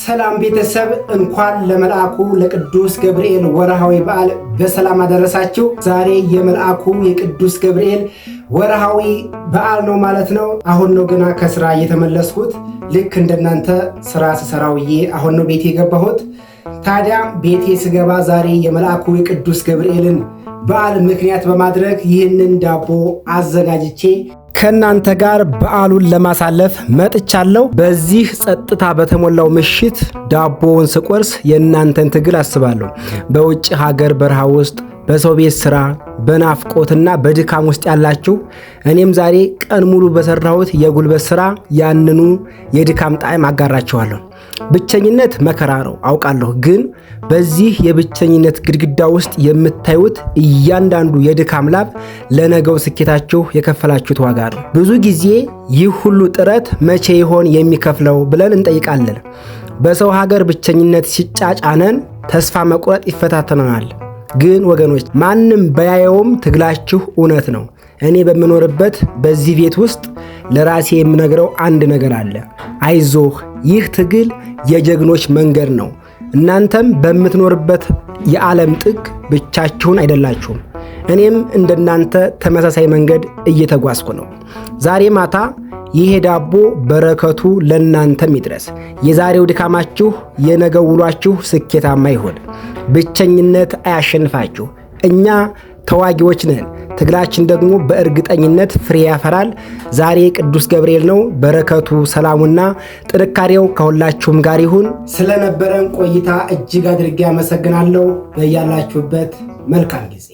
ሰላም ቤተሰብ እንኳን ለመልአኩ ለቅዱስ ገብርኤል ወርሃዊ በዓል በሰላም አደረሳችሁ። ዛሬ የመልአኩ የቅዱስ ገብርኤል ወርሃዊ በዓል ነው ማለት ነው። አሁን ነው ገና ከስራ እየተመለስኩት። ልክ እንደናንተ ስራ ስሰራውዬ አሁን ነው ቤቴ የገባሁት። ታዲያ ቤቴ ስገባ ዛሬ የመልአኩ የቅዱስ ገብርኤልን በዓል ምክንያት በማድረግ ይህንን ዳቦ አዘጋጅቼ ከእናንተ ጋር በዓሉን ለማሳለፍ መጥቻለሁ። በዚህ ጸጥታ በተሞላው ምሽት ዳቦውን ስቆርስ የእናንተን ትግል አስባለሁ። በውጭ ሀገር በረሃ ውስጥ በሰው ቤት ስራ በናፍቆትና በድካም ውስጥ ያላችሁ፣ እኔም ዛሬ ቀን ሙሉ በሰራሁት የጉልበት ስራ ያንኑ የድካም ጣዕም አጋራችኋለሁ። ብቸኝነት መከራ ነው አውቃለሁ፣ ግን በዚህ የብቸኝነት ግድግዳ ውስጥ የምታዩት እያንዳንዱ የድካም ላብ ለነገው ስኬታችሁ የከፈላችሁት ዋጋ ነው። ብዙ ጊዜ ይህ ሁሉ ጥረት መቼ ይሆን የሚከፍለው ብለን እንጠይቃለን። በሰው ሀገር ብቸኝነት ሲጫጫነን ተስፋ መቁረጥ ይፈታተነናል። ግን ወገኖች ማንም በያየውም ትግላችሁ እውነት ነው። እኔ በምኖርበት በዚህ ቤት ውስጥ ለራሴ የምነግረው አንድ ነገር አለ። አይዞህ፣ ይህ ትግል የጀግኖች መንገድ ነው። እናንተም በምትኖርበት የዓለም ጥግ ብቻችሁን አይደላችሁም። እኔም እንደናንተ ተመሳሳይ መንገድ እየተጓዝኩ ነው። ዛሬ ማታ ይሄ ዳቦ በረከቱ ለናንተም ይድረስ። የዛሬው ድካማችሁ የነገው ውሏችሁ ስኬታማ ይሁን። ብቸኝነት አያሸንፋችሁ። እኛ ተዋጊዎች ነን። ትግላችን ደግሞ በእርግጠኝነት ፍሬ ያፈራል። ዛሬ ቅዱስ ገብርኤል ነው። በረከቱ ሰላሙና ጥንካሬው ከሁላችሁም ጋር ይሁን። ስለነበረን ቆይታ እጅግ አድርጌ አመሰግናለሁ። በያላችሁበት መልካም ጊዜ